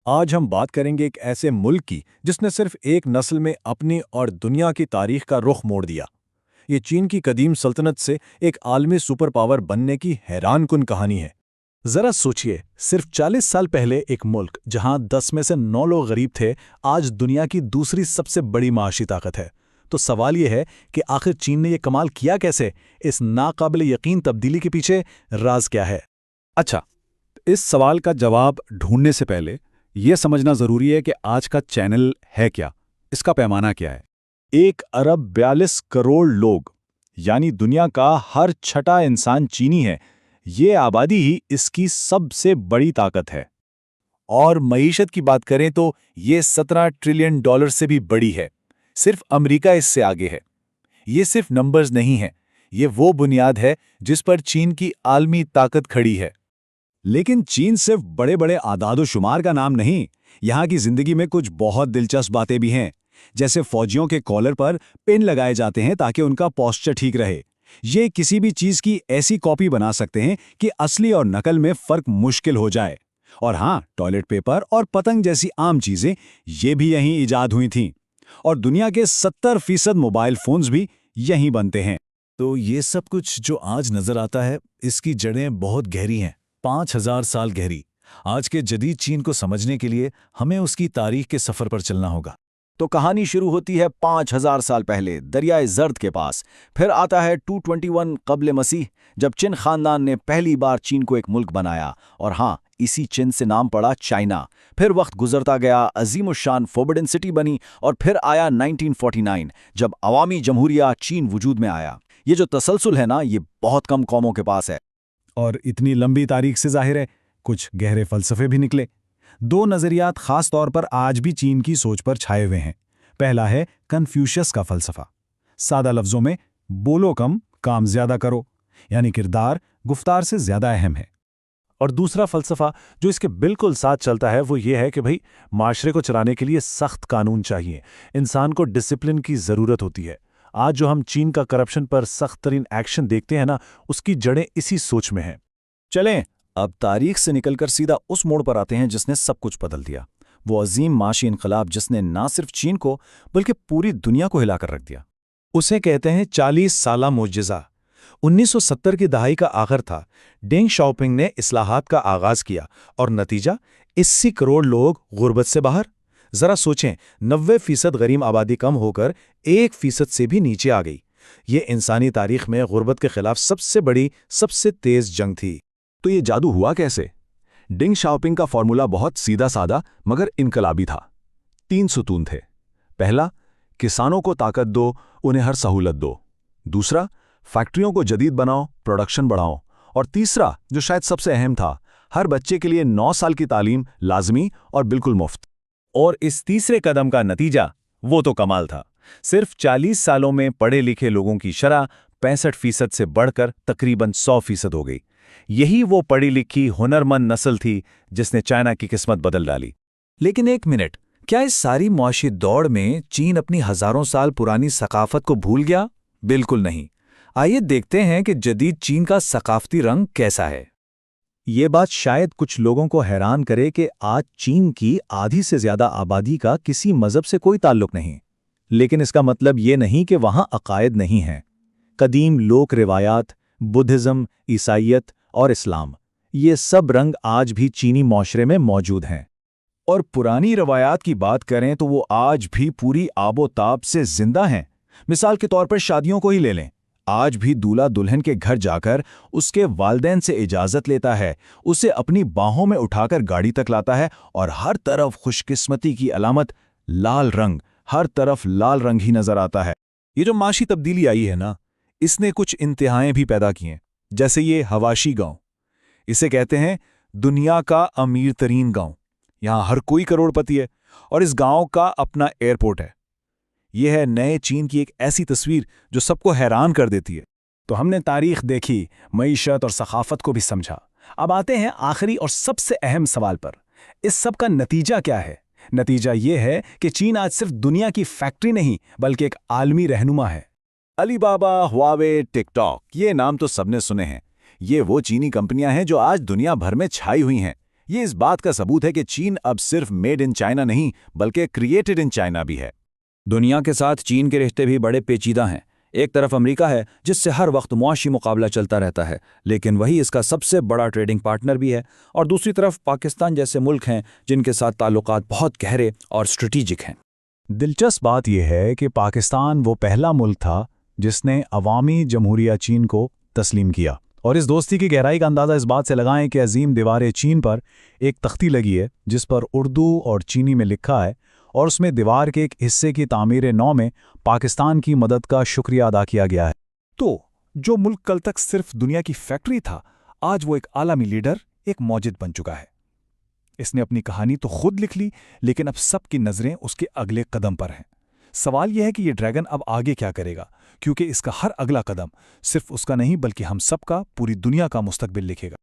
आज हम बात करेंगे एक ऐसे मुल्क की जिसने सिर्फ एक नस्ल में अपनी और दुनिया की तारीख का रुख मोड़ दिया। ये चीन की कदीम सल्तनत से एक आलमी सुपर पावर बनने की हैरानकुन कहानी है। जरा सोचिए, सिर्फ 40 साल पहले एक मुल्क जहां 10 में से 9 लोग गरीब थे, आज दुनिया की दूसरी सबसे बड़ी माशी ताकत है। तो सवाल यह है कि आखिर चीन ने यह कमाल किया कैसे? इस नाकाबिल यकीन तब्दीली के पीछे राज क्या है? अच्छा, इस सवाल का जवाब ढूंढने से पहले यह समझना जरूरी है कि आज का चैनल है क्या, इसका पैमाना क्या है। 1 अरब 42 करोड़ लोग, यानी दुनिया का हर छठा इंसान चीनी है। ये आबादी ही इसकी सबसे बड़ी ताकत है। और मईशत की बात करें तो ये 17 ट्रिलियन डॉलर से भी बड़ी है। सिर्फ अमेरिका इससे आगे है। ये सिर्फ नंबर्स नहीं है, ये वो बुनियाद है जिस पर चीन की आलमी ताकत खड़ी है। लेकिन चीन सिर्फ बड़े बड़े आदादो शुमार का नाम नहीं, यहाँ की जिंदगी में कुछ बहुत दिलचस्प बातें भी हैं। जैसे फौजियों के कॉलर पर पिन लगाए जाते हैं ताकि उनका पोस्चर ठीक रहे। ये किसी भी चीज की ऐसी कॉपी बना सकते हैं कि असली और नकल में फर्क मुश्किल हो जाए। और हाँ, टॉयलेट पेपर और पतंग जैसी आम चीजें ये भी यहीं इजाद हुई थीं। और दुनिया के 70% मोबाइल फोन्स भी यहीं बनते हैं। तो ये सब कुछ जो आज नजर आता है, इसकी जड़ें बहुत गहरी हैं, 5000 साल गहरी। आज के जदीद चीन को समझने के लिए हमें उसकी तारीख के सफर पर चलना होगा। तो कहानी शुरू होती है 5000 साल पहले दरियाए जर्द के पास। फिर आता है 221 कब्ल मसीह, जब चिन खानदान ने पहली बार चीन को एक मुल्क बनाया। और हाँ, इसी चिन से नाम पड़ा चाइना। फिर वक्त गुजरता गया, अजीमुशान फोर्बिडन सिटी बनी। और फिर आया 1949, जब अवामी जमहूरिया चीन वजूद में आया। ये जो तसलसल है ना, ये बहुत कम कौमों के पास है। और इतनी लंबी तारीख से जाहिर है कुछ गहरे फलसफे भी निकले। 2 नजरियात खास तौर पर आज भी चीन की सोच पर छाए हुए हैं। पहला है कन्फ्यूशियस का फलसफा। सादा लफ्जों में, बोलो कम, काम ज्यादा करो, यानी किरदार गुफ्तार से ज्यादा अहम है। और दूसरा फलसफा जो इसके बिल्कुल साथ चलता है वो ये है कि भाई, माशरे को चलाने के लिए सख्त कानून चाहिए, इंसान को डिसिप्लिन की जरूरत होती है। आज जो हम चीन का करप्शन पर सख्त तरीन एक्शन देखते हैं ना, उसकी जड़ें इसी सोच में हैं। चलें, अब तारीख से निकलकर सीधा उस मोड़ पर आते हैं जिसने सब कुछ बदल दिया। वो अजीम माशी इनकलाब जिसने ना सिर्फ चीन को बल्कि पूरी दुनिया को हिलाकर रख दिया। उसे कहते हैं 40 साला मुअज्जिज़ा। 1970 की दहाई का आखिर था। डेंग शाओपिंग ने इस्लाहात का आगाज किया और नतीजा 80 करोड़ लोग गुर्बत से बाहर। जरा सोचें, 90% गरीब आबादी कम होकर 1% से भी नीचे आ गई। ये इंसानी तारीख में गुर्बत के खिलाफ सबसे बड़ी, सबसे तेज जंग थी। तो ये जादू हुआ कैसे? डेंग शाओपिंग का फॉर्मूला बहुत सीधा सादा मगर इनकलाबी था। 3 सुतून थे। पहला, किसानों को ताकत दो, उन्हें हर सहूलत दो। दूसरा, फैक्ट्रियों को जदीद बनाओ, प्रोडक्शन बढ़ाओ। और तीसरा, जो शायद सबसे अहम था, हर बच्चे के लिए 9 साल की तालीम लाजमी और बिल्कुल मुफ्त। और इस तीसरे कदम का नतीजा, वो तो कमाल था। सिर्फ 40 सालों में पढ़े लिखे लोगों की शरह 65% से बढ़कर तकरीबन 100% हो गई। यही वो पढ़ी लिखी हुनरमंद नस्ल थी जिसने चाइना की किस्मत बदल डाली। लेकिन एक मिनट, क्या इस सारी मुआशी दौड़ में चीन अपनी हजारों साल पुरानी सकाफत को भूल गया? बिल्कुल नहीं। आइए देखते हैं कि जदीद चीन का सकाफती रंग कैसा है। ये बात शायद कुछ लोगों को हैरान करे कि आज चीन की आधी से ज्यादा आबादी का किसी मजहब से कोई ताल्लुक नहीं। लेकिन इसका मतलब ये नहीं कि वहां अकायद नहीं हैं। कदीम लोक रिवायात, बुद्धिज्म, ईसाइयत और इस्लाम, ये सब रंग आज भी चीनी माशरे में मौजूद हैं। और पुरानी रवायात की बात करें तो वो आज भी पूरी आबोताब से जिंदा हैं। मिसाल के तौर पर शादियों को ही ले लें। आज भी दूल्हा दुल्हन के घर जाकर उसके वालिदैन से इजाजत लेता है, उसे अपनी बाहों में उठाकर गाड़ी तक लाता है। और हर तरफ खुशकिस्मती की अलामत लाल रंग, हर तरफ लाल रंग ही नजर आता है। ये जो माशी तब्दीली आई है ना, इसने कुछ इंतहाएं भी पैदा की हैं। जैसे ये हवाशी गांव, इसे कहते हैं दुनिया का अमीर तरीन गांव। यहां हर कोई करोड़पति है और इस गांव का अपना एयरपोर्ट है। यह है नए चीन की एक ऐसी तस्वीर जो सबको हैरान कर देती है। तो हमने तारीख देखी, मईशत और सखाफत को भी समझा। अब आते हैं आखिरी और सबसे अहम सवाल पर। इस सब का नतीजा क्या है? नतीजा यह है कि चीन आज सिर्फ दुनिया की फैक्ट्री नहीं बल्कि एक आलमी रहनुमा है। अलीबाबा, हुआवे, टिकटॉक, ये नाम तो सबने सुने हैं। ये वो चीनी कंपनियां हैं जो आज दुनिया भर में छाई हुई हैं। ये इस बात का सबूत है कि चीन अब सिर्फ मेड इन चाइना नहीं बल्कि क्रिएटेड इन चाइना भी है। दुनिया के साथ चीन के रिश्ते भी बड़े पेचीदा हैं। एक तरफ अमेरिका है जिससे हर वक्त मुआशी मुकाबला चलता रहता है, लेकिन वही इसका सबसे बड़ा ट्रेडिंग पार्टनर भी है, और दूसरी तरफ पाकिस्तान जैसे मुल्क हैं जिनके साथ ताल्लुकात बहुत गहरे और स्ट्रेटेजिक हैं। दिलचस्प बात यह है कि पाकिस्तान वो पहला मुल्क था जिसने अवामी जमहूरिया चीन को तस्लीम किया, और इस दोस्ती की गहराई का अंदाज़ा इस बात से लगाएं कि अजीम दीवार चीन पर एक तख्ती लगी है जिस पर उर्दू और चीनी में लिखा है, और उसमें दीवार के एक हिस्से की तामीर नौ में पाकिस्तान की मदद का शुक्रिया अदा किया गया है। तो जो मुल्क कल तक सिर्फ दुनिया की फैक्ट्री था, आज वो एक आलमी लीडर, एक मौजिद बन चुका है। इसने अपनी कहानी तो खुद लिख ली, लेकिन अब सबकी नज़रें उसके अगले कदम पर हैं। सवाल यह है कि ये ड्रैगन अब आगे क्या करेगा, क्योंकि इसका हर अगला कदम सिर्फ उसका नहीं बल्कि हम सबका, पूरी दुनिया का मुस्तकबिल लिखेगा।